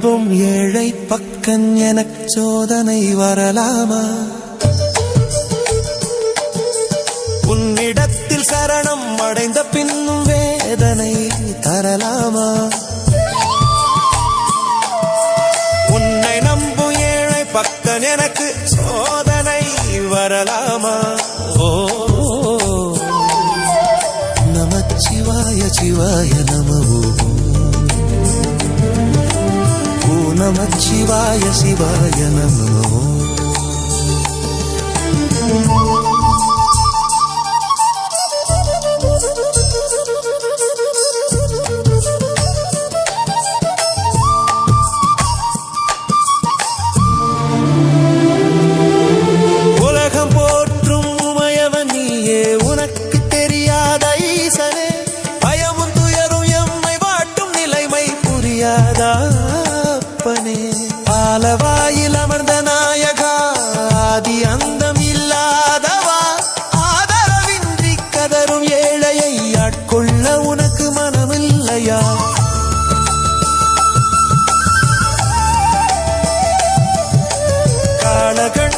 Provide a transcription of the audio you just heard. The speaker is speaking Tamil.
ஏழை பக்கன் எனச் சோதனை வரலாமா? உன்னிடத்தில் சரணம் அடைந்த பின்னும் வேதனை தரலாமா? உன்னை நம்பும் ஏழை பக்கன் எனக்கு சோதனை வரலாமா? ஓ நமச்சிவாய சிவாய நமோ, நமச்சிவாய சிவாய நமோ. உலகம் போற்றும் உமையவன் நீயே, உனக்கு தெரியாத ஈசனே. பயமும் துயரும் எம்மை வாட்டும் நிலைமை புரியாதா? பாலவாயில் அமர்ந்த நாயகா, ஆதி அந்தம் இல்லாதவா, ஆதரவின்றி கதரும் ஏழையை ஆட்கொள்ள உனக்கு மனமில்லையா? காலகள்